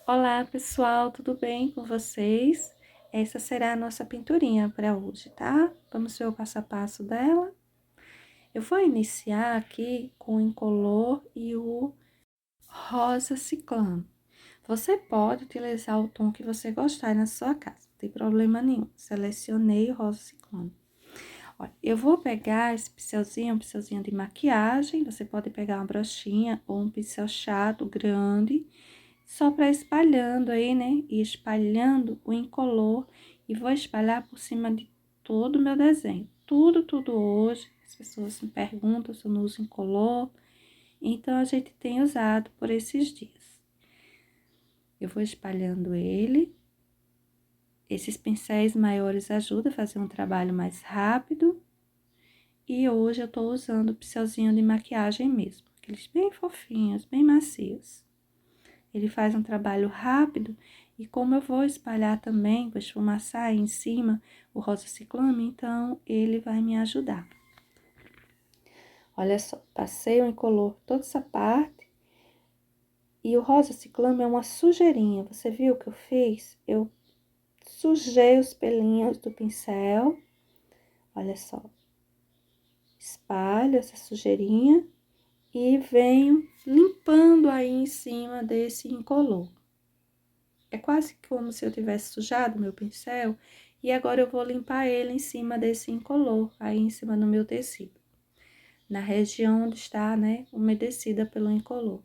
Olá, pessoal, tudo bem com vocês? Essa será a nossa pinturinha para hoje, tá? Vamos ver o passo a passo dela. Eu vou iniciar aqui com o incolor e o rosa ciclano. Você pode utilizar o tom que você gostar na sua casa, não tem problema nenhum. Selecionei o rosa ciclano. Olha, eu vou pegar esse pincelzinho, um pincelzinho de maquiagem. Você pode pegar uma bronchinha ou um pincel chato grande, só para espalhando aí, né? E espalhando o incolor e vou espalhar por cima de todo o meu desenho. Tudo hoje. As pessoas me perguntam se eu não uso incolor. Então, a gente tem usado por esses dias. Eu vou espalhando ele. Esses pincéis maiores ajudam a fazer um trabalho mais rápido. E hoje eu tô usando o pincelzinho de maquiagem mesmo. Aqueles bem fofinhos, bem macios. Ele faz um trabalho rápido e como eu vou espalhar também, vou esfumaçar aí em cima o rosa ciclame, então ele vai me ajudar. Olha só, passei o incolor toda essa parte e o rosa ciclame é uma sujeirinha. Você viu o que eu fiz? Eu sujei os pelinhos do pincel. Olha só. Espalho essa sujeirinha e venho limpando aí em cima desse incolor. É quase como se eu tivesse sujado meu pincel e agora eu vou limpar ele em cima desse incolor, aí em cima do meu tecido. Na região onde está, né, umedecida pelo incolor.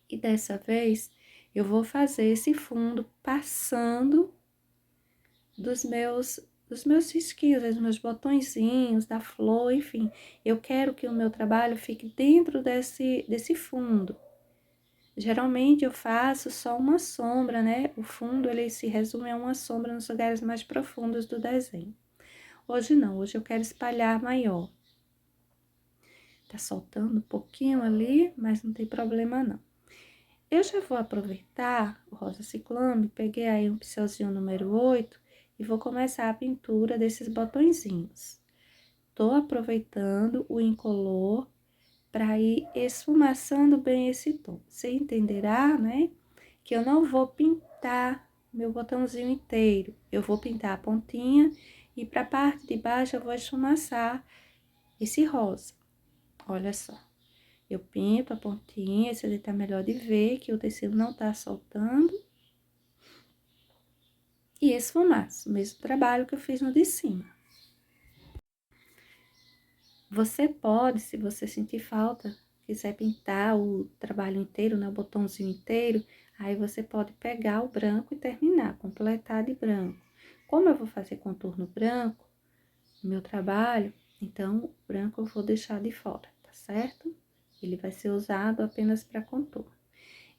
E dessa vez, eu vou fazer esse fundo passando dos meus risquinhos, dos meus botõezinhos, da flor, enfim. Eu quero que o meu trabalho fique dentro desse fundo. Geralmente eu faço só uma sombra, né? O fundo, ele se resume a uma sombra nos lugares mais profundos do desenho. Hoje não, hoje eu quero espalhar maior. Tá soltando um pouquinho ali, mas não tem problema não. Eu já vou aproveitar o rosa ciclame, peguei aí um pincelzinho número 8 e vou começar a pintura desses botõezinhos. Tô aproveitando o incolor para ir esfumaçando bem esse tom. Você entenderá, né? Que eu não vou pintar meu botãozinho inteiro. Eu vou pintar a pontinha e para a parte de baixo eu vou esfumaçar esse rosa. Olha só. Eu pinto a pontinha, esse ali tá melhor de ver, que o tecido não tá soltando. E esfumaço, o mesmo trabalho que eu fiz no de cima. Você pode, se você sentir falta, quiser pintar o trabalho inteiro, né, o botãozinho inteiro, aí você pode pegar o branco e terminar, completar de branco. Como eu vou fazer contorno branco no meu trabalho, então o branco eu vou deixar de fora, tá certo? Ele vai ser usado apenas para contorno.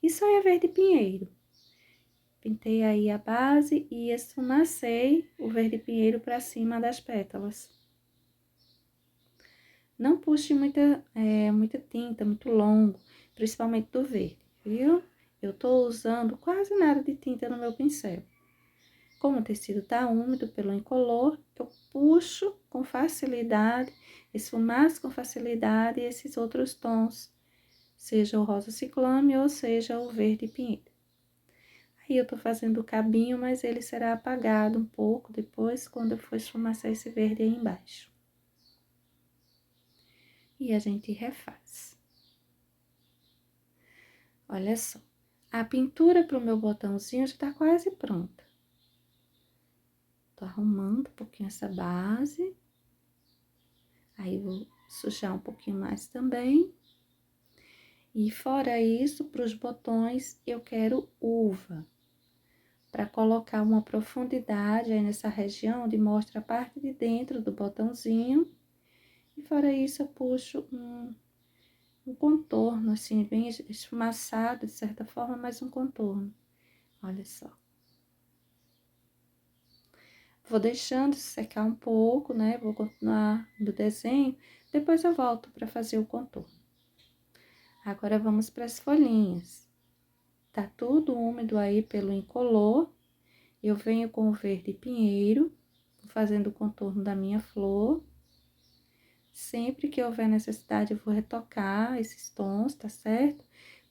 Isso aí é verde pinheiro. Pintei aí a base e esfumacei o verde pinheiro para cima das pétalas. Não puxe muita tinta, muito longo, principalmente do verde, viu? Eu tô usando quase nada de tinta no meu pincel. Como o tecido tá úmido pelo incolor, eu puxo com facilidade, esfumaço com facilidade esses outros tons, seja o rosa ciclame ou seja o verde pinheiro. Aí eu tô fazendo o cabinho, mas ele será apagado um pouco depois, quando eu for esfumaçar esse verde aí embaixo. E a gente refaz. Olha só, a pintura pro meu botãozinho já tá quase pronta. Tô arrumando um pouquinho essa base. Aí, vou sujar um pouquinho mais também. E fora isso, pros botões, eu quero uva. Para colocar uma profundidade aí nessa região, onde mostra a parte de dentro do botãozinho. E fora isso, eu puxo um contorno, assim, bem esfumaçado, de certa forma, mas um contorno. Olha só. Vou deixando secar um pouco, né? Vou continuar no desenho, depois eu volto para fazer o contorno. Agora, vamos para as folhinhas. Tá tudo úmido aí pelo incolor. Eu venho com o verde pinheiro, fazendo o contorno da minha flor. Sempre que houver necessidade, eu vou retocar esses tons, tá certo?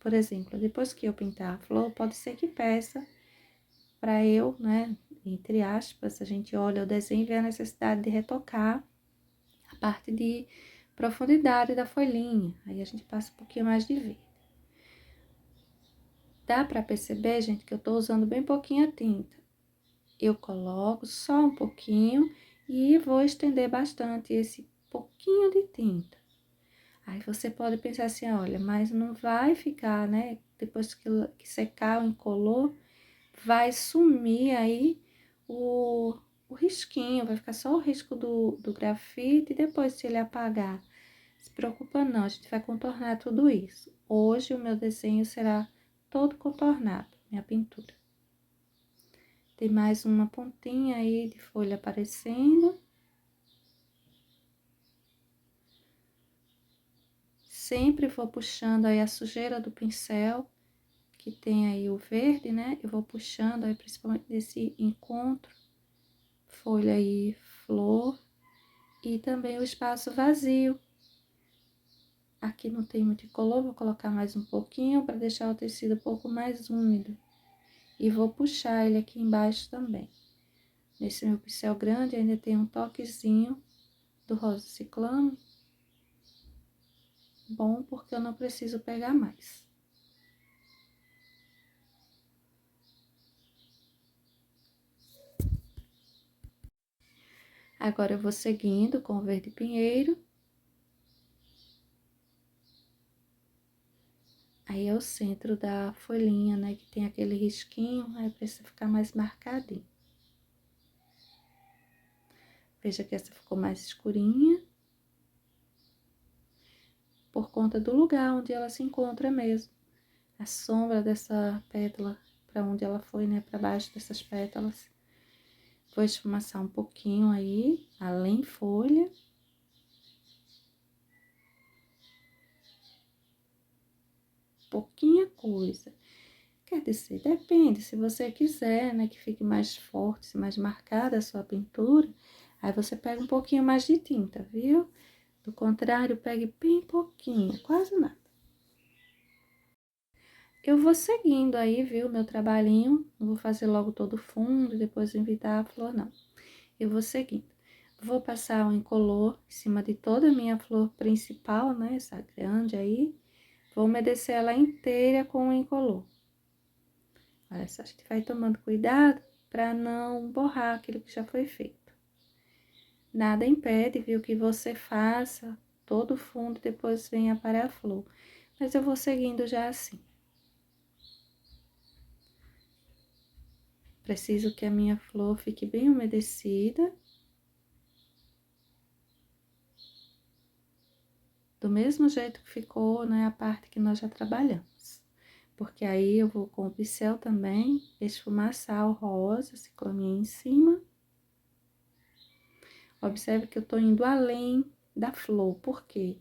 por exemplo, depois que eu pintar a flor, pode ser que peça para eu, né, entre aspas, a gente olha o desenho e vê a necessidade de retocar a parte de profundidade da folhinha. Aí a gente passa um pouquinho mais de verde. Dá para perceber, gente, que eu tô usando bem pouquinha tinta. Eu coloco só um pouquinho e vou estender bastante esse pouquinho de tinta. Aí você pode pensar assim, olha, mas não vai ficar, né? Depois que secar o incolor, vai sumir aí o risquinho, vai ficar só o risco do grafite e depois se ele apagar. Se preocupa não, a gente vai contornar tudo isso. Hoje o meu desenho será todo contornado, minha pintura. Tem mais uma pontinha aí de folha aparecendo. Sempre vou puxando aí a sujeira do pincel, que tem aí o verde, né? Eu vou puxando aí, principalmente desse encontro, folha e flor, e também o espaço vazio. Aqui não tem muito color, vou colocar mais um pouquinho para deixar o tecido um pouco mais úmido. E vou puxar ele aqui embaixo também. Nesse meu pincel grande ainda tem um toquezinho do rosa ciclame. Bom, porque eu não preciso pegar mais. Agora eu vou seguindo com o verde pinheiro. Aí é o centro da folhinha, né, que tem aquele risquinho, aí precisa ficar mais marcadinho. Veja que essa ficou mais escurinha. Por conta do lugar onde ela se encontra mesmo. A sombra dessa pétala, para onde ela foi, né, para baixo dessas pétalas. Vou esfumaçar um pouquinho aí, além folha. Pouquinha coisa. Quer dizer, depende, se você quiser, né, que fique mais forte, mais marcada a sua pintura, aí você pega um pouquinho mais de tinta, viu? Do contrário, pegue bem pouquinho, quase nada. Eu vou seguindo aí, viu, meu trabalhinho, não vou fazer logo todo o fundo, depois invitar a flor, não. Eu vou seguindo. Vou passar o incolor em cima de toda a minha flor principal, né, essa grande aí. Vou umedecer ela inteira com o incolor. Olha só, a gente vai tomando cuidado para não borrar aquilo que já foi feito. Nada impede, viu, que você faça todo o fundo e depois venha para a flor. Mas eu vou seguindo já assim. Preciso que a minha flor fique bem umedecida. Do mesmo jeito que ficou, né, a parte que nós já trabalhamos. Porque aí eu vou com o pincel também esfumaçar o rosa, ciclaminha em cima. Observe que eu tô indo além da flor, por quê?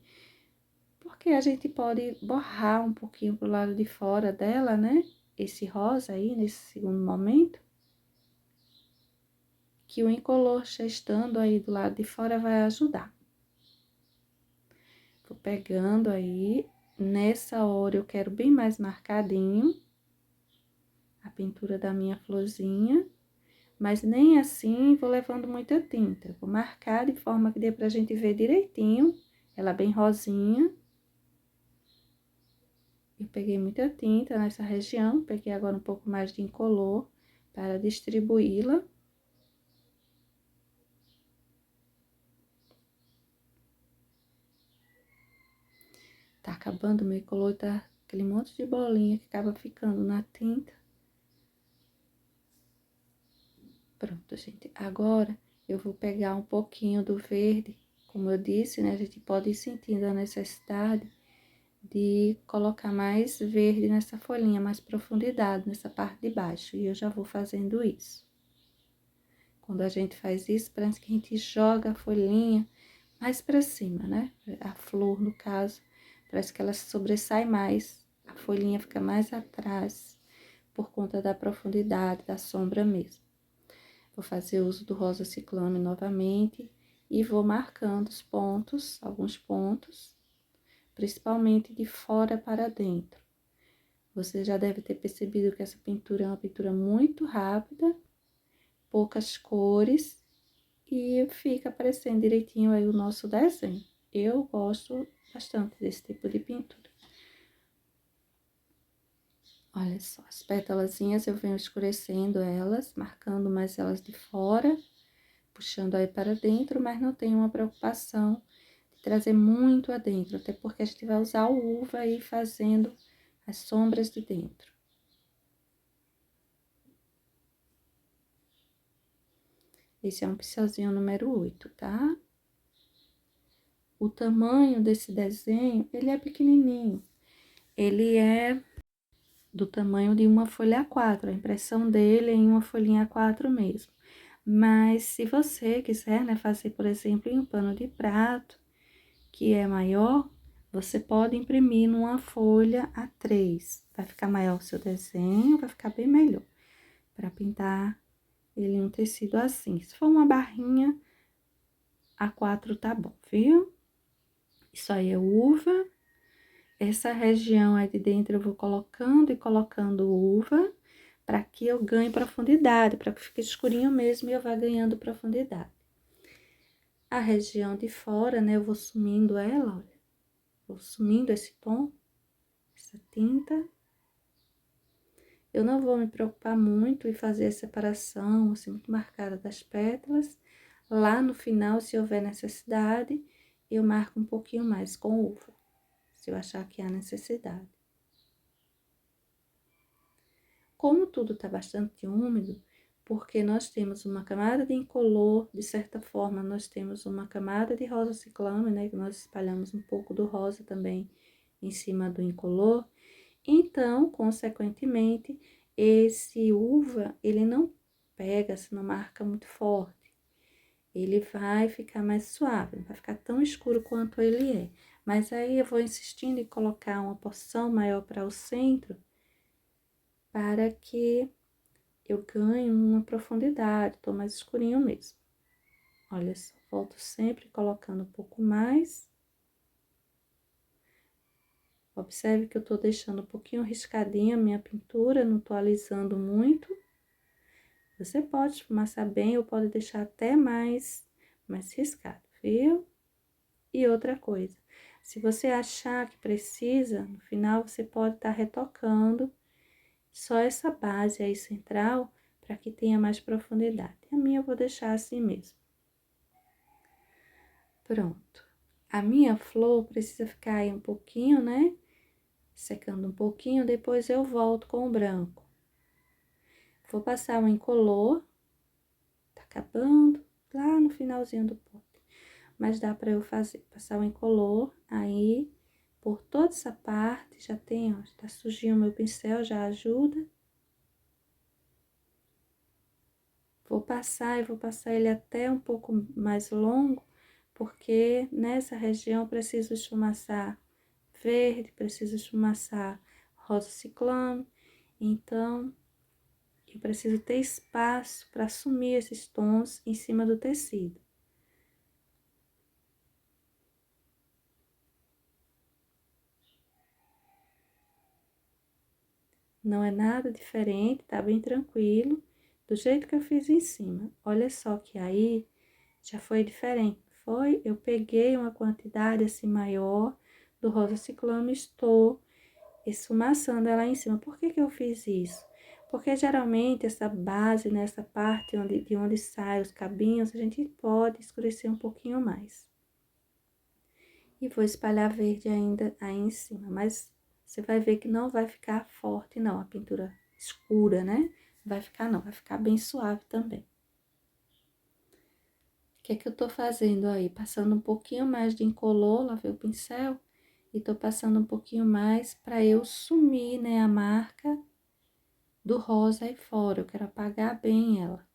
Porque a gente pode borrar um pouquinho pro lado de fora dela, né? Esse rosa aí, nesse segundo momento. Que o incolor já estando aí do lado de fora vai ajudar. Vou pegando aí, nessa hora eu quero bem mais marcadinho a pintura da minha florzinha, mas nem assim vou levando muita tinta. Vou marcar de forma que dê pra gente ver direitinho, ela bem rosinha. Eu peguei muita tinta nessa região, peguei agora um pouco mais de incolor para distribuí-la. Tá acabando o meu incolor, tá aquele monte de bolinha que acaba ficando na tinta. Pronto, gente. Agora, eu vou pegar um pouquinho do verde. Como eu disse, né? A gente pode ir sentindo a necessidade de colocar mais verde nessa folhinha, mais profundidade nessa parte de baixo. E eu já vou fazendo isso. Quando a gente faz isso, parece que a gente joga a folhinha mais pra cima, né? A flor, no caso, parece que ela se sobressai mais. A folhinha fica mais atrás, por conta da profundidade, da sombra mesmo. Vou fazer uso do rosa ciclame novamente e vou marcando os pontos, alguns pontos, principalmente de fora para dentro, Você já deve ter percebido que essa pintura é uma pintura muito rápida, poucas cores e fica aparecendo direitinho aí o nosso desenho. Eu gosto bastante desse tipo de pintura. Olha só, as pétalazinhas eu venho escurecendo elas, marcando mais elas de fora, puxando aí para dentro, mas não tenho uma preocupação de trazer muito adentro, até porque a gente vai usar o uva aí fazendo as sombras de dentro. Esse é um pincelzinho número 8, tá? O tamanho desse desenho, ele é pequenininho. Ele é do tamanho de uma folha A4, a impressão dele é em uma folhinha A4 mesmo. Mas se você quiser, né, fazer, por exemplo, em um pano de prato, que é maior, você pode imprimir numa folha A3. Vai ficar maior o seu desenho, vai ficar bem melhor para pintar ele em um tecido assim. Se for uma barrinha, A4 tá bom, viu? Isso aí é uva. Essa região aí de dentro eu vou colocando e colocando uva, para que eu ganhe profundidade, para que fique escurinho mesmo e eu vá ganhando profundidade. A região de fora, né, eu vou sumindo ela, olha. Vou sumindo esse tom, essa tinta. Eu não vou me preocupar muito em fazer a separação, assim, muito marcada das pétalas. Lá no final, se houver necessidade, eu marco um pouquinho mais com uva, se eu achar que há necessidade. Como tudo está bastante úmido, porque nós temos uma camada de incolor, de certa forma, nós temos uma camada de rosa ciclame, né, que nós espalhamos um pouco do rosa também em cima do incolor. Então, consequentemente, esse uva, ele não pega, se não marca muito forte. Ele vai ficar mais suave, não vai ficar tão escuro quanto ele é. Mas aí eu vou insistindo em colocar uma porção maior para o centro, para que eu ganho uma profundidade, tô mais escurinho mesmo. Olha só, volto sempre colocando um pouco mais. Observe que eu tô deixando um pouquinho riscadinha a minha pintura, não tô alisando muito. Você pode esfumaçar bem ou pode deixar até mais riscado, viu? E outra coisa, se você achar que precisa, no final você pode estar retocando só essa base aí central, para que tenha mais profundidade. A minha eu vou deixar assim mesmo. Pronto. A minha flor precisa ficar aí um pouquinho, né? Secando um pouquinho, depois eu volto com o branco. Vou passar um incolor, tá acabando lá no finalzinho do pote. Mas dá pra eu fazer, passar um incolor aí por toda essa parte, já tem, ó, tá sujinho o meu pincel, já ajuda. Vou passar e vou passar ele até um pouco mais longo, porque nessa região eu preciso esfumaçar verde, preciso esfumaçar rosa ciclame, então eu preciso ter espaço para assumir esses tons em cima do tecido. Não é nada diferente, tá bem tranquilo, do jeito que eu fiz em cima. Olha só que aí já foi diferente, foi? Eu peguei uma quantidade assim maior do rosa ciclame, estou esfumaçando ela em cima. Por que que eu fiz isso? Porque geralmente essa base, nessa parte de onde saem os cabinhos, a gente pode escurecer um pouquinho mais. E vou espalhar verde ainda aí em cima, mas você vai ver que não vai ficar forte não, a pintura escura, né? Vai ficar não, vai ficar bem suave também. O que é que eu tô fazendo aí? Passando um pouquinho mais de incolor, lavei o pincel, e tô passando um pouquinho mais para eu sumir, né, a marca do rosa aí fora. Eu quero apagar bem ela.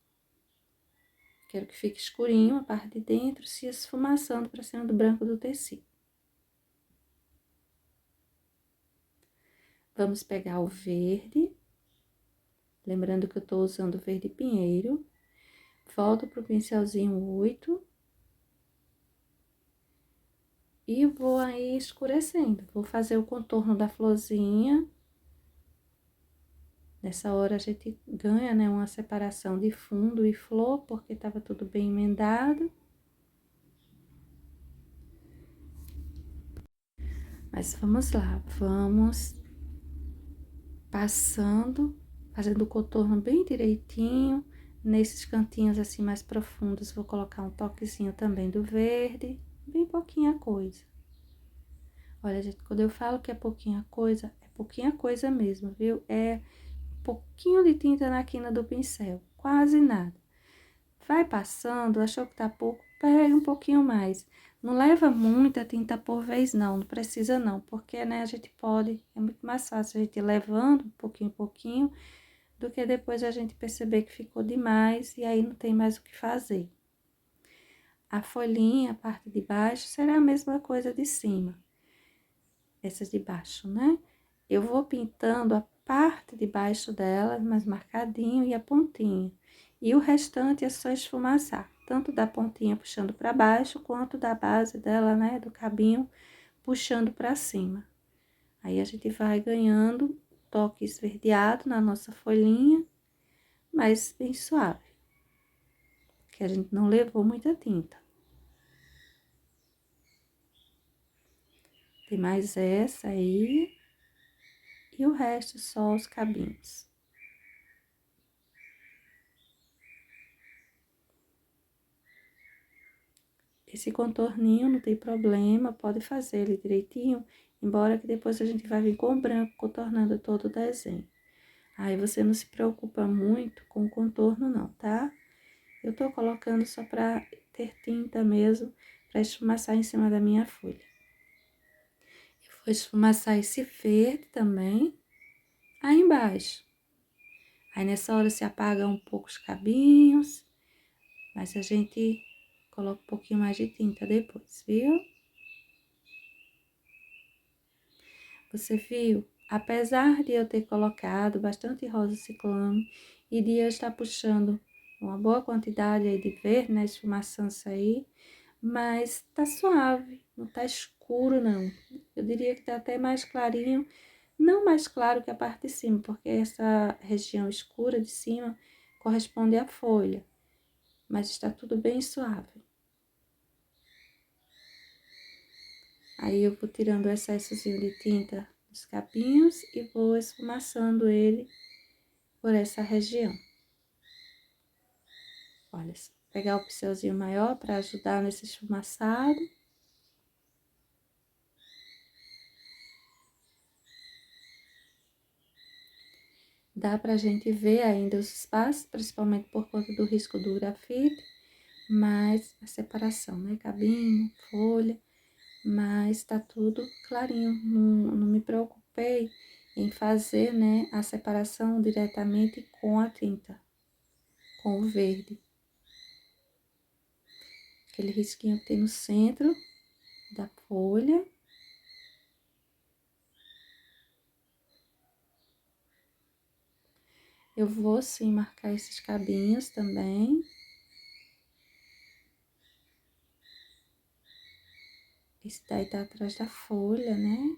Quero que fique escurinho a parte de dentro, se esfumaçando para cima do branco do tecido. Vamos pegar o verde. Lembrando que eu tô usando verde pinheiro. Volto pro pincelzinho 8. E vou aí escurecendo. Vou fazer o contorno da florzinha. Nessa hora a gente ganha, né, uma separação de fundo e flor, porque estava tudo bem emendado. Mas vamos lá, vamos passando, fazendo o contorno bem direitinho. Nesses cantinhos assim mais profundos, vou colocar um toquezinho também do verde, bem pouquinha coisa. Olha, gente, quando eu falo que é pouquinha coisa mesmo, viu? É pouquinho de tinta na quina do pincel, quase nada. Vai passando, achou que tá pouco, pega um pouquinho mais. Não leva muita tinta por vez, não precisa não, porque, né, a gente pode, é muito mais fácil a gente ir levando um pouquinho em pouquinho, do que depois a gente perceber que ficou demais e aí não tem mais o que fazer. A folhinha, a parte de baixo, será a mesma coisa de cima. Essas de baixo, né? Eu vou pintando a parte de baixo dela, mais marcadinho, e a pontinha. E o restante é só esfumaçar, tanto da pontinha puxando para baixo, quanto da base dela, né, do cabinho, puxando para cima. Aí, a gente vai ganhando toque esverdeado na nossa folhinha, mas bem suave, que a gente não levou muita tinta. Tem mais essa aí, e o resto só os cabinhos. Esse contorninho não tem problema, pode fazer ele direitinho, embora que depois a gente vai vir com o branco contornando todo o desenho. Aí você não se preocupa muito com o contorno não, tá? Eu tô colocando só pra ter tinta mesmo, pra esfumaçar em cima da minha folha. Eu vou esfumaçar esse verde também, aí embaixo. Aí nessa hora se apaga um pouco os cabinhos, mas a gente coloca um pouquinho mais de tinta depois, viu? Você viu? Apesar de eu ter colocado bastante rosa ciclame e de eu estar puxando uma boa quantidade aí de verde, né, esfumaçando isso aí, mas tá suave, não tá escuro não. Eu diria que tá até mais clarinho, não mais claro que a parte de cima, porque essa região escura de cima corresponde à folha, mas está tudo bem suave. Aí eu vou tirando o excessozinho de tinta dos capinhos e vou esfumaçando ele por essa região. Olha, pegar o pincelzinho maior para ajudar nesse esfumaçado. Dá pra gente ver ainda os espaços, principalmente por conta do risco do grafite, mas a separação, né? Cabinho, folha, mas tá tudo clarinho. Não me preocupei em fazer, né, a separação diretamente com a tinta, com o verde. Aquele risquinho que tem no centro da folha. Eu vou, sim, marcar esses cabinhos também. Esse daí tá atrás da folha, né?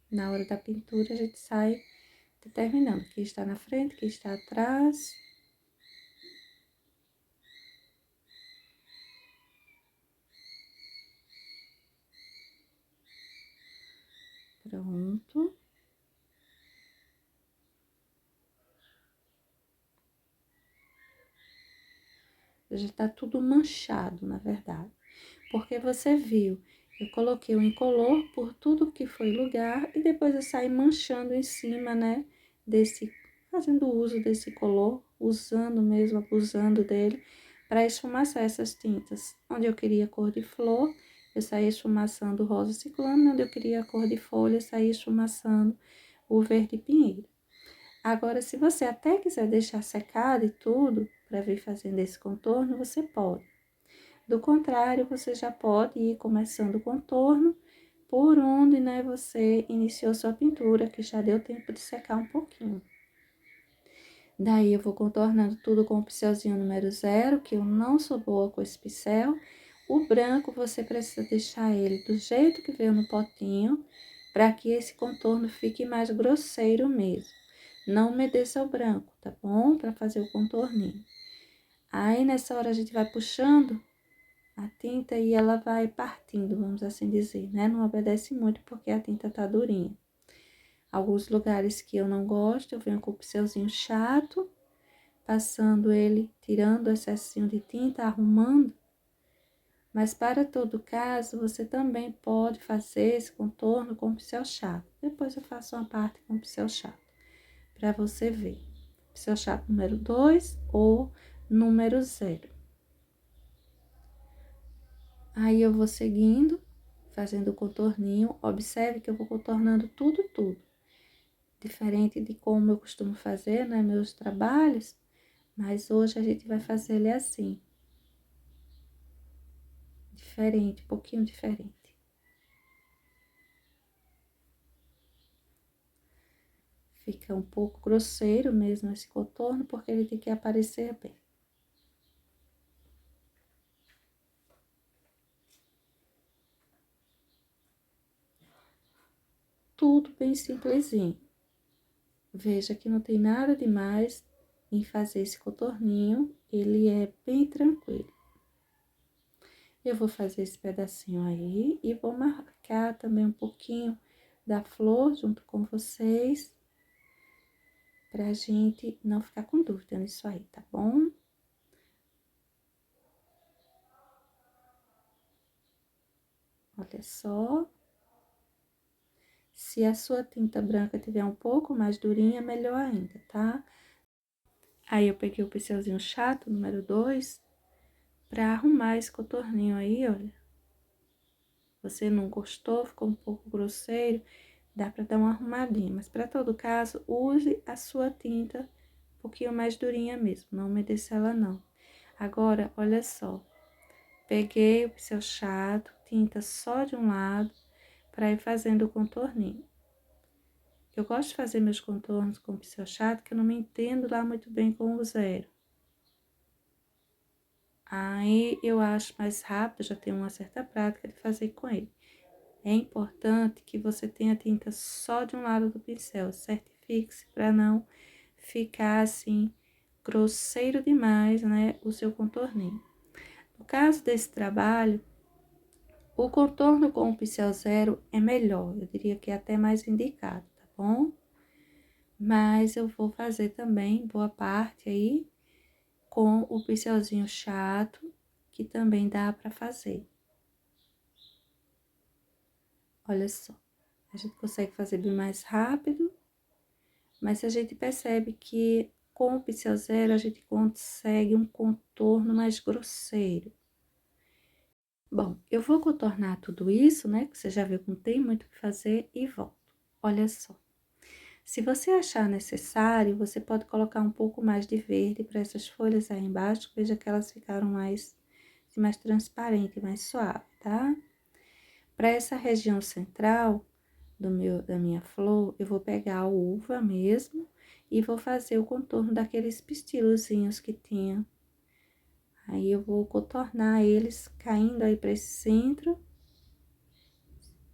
Na hora da pintura, a gente sai determinando quem está na frente, quem está atrás. Pronto. Já tá tudo manchado, na verdade. Porque você viu, eu coloquei o incolor por tudo que foi lugar e depois eu saí manchando em cima, né, fazendo uso desse color, usando mesmo, abusando dele, para esfumaçar essas tintas. Onde eu queria cor de flor, eu saí esfumaçando o rosa ciclame, onde eu queria cor de folha, eu saí esfumaçando o verde pinheiro. Agora, se você até quiser deixar secado e tudo, para vir fazendo esse contorno, você pode. Do contrário, você já pode ir começando o contorno por onde, né, você iniciou sua pintura, que já deu tempo de secar um pouquinho. Daí, eu vou contornando tudo com o pincelzinho número 0, que eu não sou boa com esse pincel. O branco, você precisa deixar ele do jeito que veio no potinho, para que esse contorno fique mais grosseiro mesmo. Não umedeça o branco, tá bom? Para fazer o contorninho. Aí, nessa hora, a gente vai puxando a tinta e ela vai partindo, vamos assim dizer, né? Não obedece muito porque a tinta tá durinha. Alguns lugares que eu não gosto, eu venho com o pincelzinho chato, passando ele, tirando o excessinho de tinta, arrumando. Mas para todo caso, você também pode fazer esse contorno com pincel chato. Depois eu faço uma parte com pincel chato, para você ver. Pincel chato número 2 ou número 0. Aí eu vou seguindo, fazendo o contorninho. Observe que eu vou contornando tudo. Diferente de como eu costumo fazer, né, meus trabalhos. Mas hoje a gente vai fazer ele assim. Diferente, um pouquinho diferente. Fica um pouco grosseiro mesmo esse contorno, porque ele tem que aparecer bem. Tudo bem simplesinho. Veja que não tem nada demais em fazer esse contorninho, ele é bem tranquilo. Eu vou fazer esse pedacinho aí e vou marcar também um pouquinho da flor junto com vocês, pra gente não ficar com dúvida nisso aí, tá bom? Olha só. Se a sua tinta branca tiver um pouco mais durinha, melhor ainda, tá? Aí, eu peguei o pincelzinho chato, número 2, pra arrumar esse contorninho aí, olha. Você não gostou, ficou um pouco grosseiro, dá pra dar uma arrumadinha. Mas, pra todo caso, use a sua tinta um pouquinho mais durinha mesmo, não umedeça ela não. Agora, olha só. Peguei o pincel chato, tinta só de um lado, pra ir fazendo o contorninho. Eu gosto de fazer meus contornos com pincel chato, que eu não me entendo lá muito bem com o 0. Aí, eu acho mais rápido, já tenho uma certa prática de fazer com ele. É importante que você tenha tinta só de um lado do pincel, certifique-se para não ficar assim, grosseiro demais, né, o seu contorninho. No caso desse trabalho, o contorno com o pincel 0 é melhor, eu diria que é até mais indicado, tá bom? Mas eu vou fazer também boa parte aí com o pincelzinho chato, que também dá para fazer. Olha só, a gente consegue fazer bem mais rápido, mas a gente percebe que com o pincel 0 a gente consegue um contorno mais grosseiro. Bom, eu vou contornar tudo isso, né, que você já viu que não tem muito o que fazer, e volto. Olha só. Se você achar necessário, você pode colocar um pouco mais de verde para essas folhas aí embaixo, veja que elas ficaram mais transparente, mais suave, tá? Para essa região central da minha flor, eu vou pegar a uva mesmo e vou fazer o contorno daqueles pistilozinhos que tinha. Aí, eu vou contornar eles caindo aí para esse centro.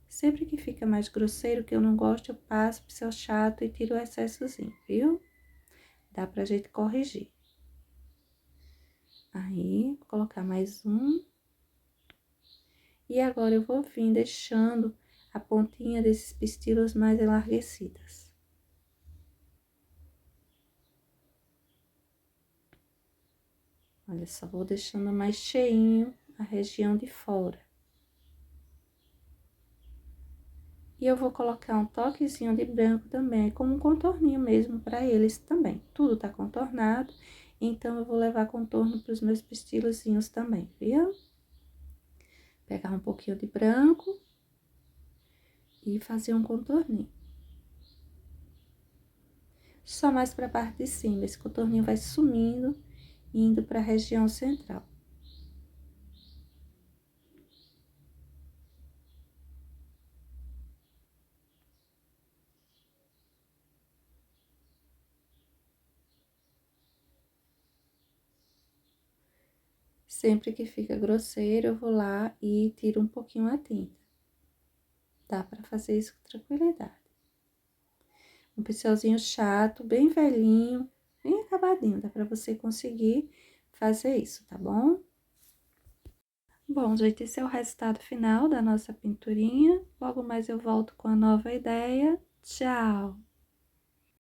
Sempre que fica mais grosseiro, que eu não gosto, eu passo pincel chato e tiro o excessozinho, viu? Dá pra gente corrigir. Aí, vou colocar mais um. E agora, eu vou vir deixando a pontinha desses pistilos mais enlarguecidas. Olha só, vou deixando mais cheinho a região de fora. E eu vou colocar um toquezinho de branco também, como um contorninho mesmo para eles também. Tudo tá contornado, então eu vou levar contorno para os meus pistilozinhos também, viu? Pegar um pouquinho de branco e fazer um contorninho. Só mais para a parte de cima, esse contorninho vai sumindo, indo para a região central. Sempre que fica grosseiro, eu vou lá e tiro um pouquinho a tinta. Dá para fazer isso com tranquilidade. Um pincelzinho chato, bem velhinho, bem acabadinho. Dá pra você conseguir fazer isso, tá bom? Bom, gente, esse é o resultado final da nossa pinturinha. Logo mais eu volto com a nova ideia. Tchau!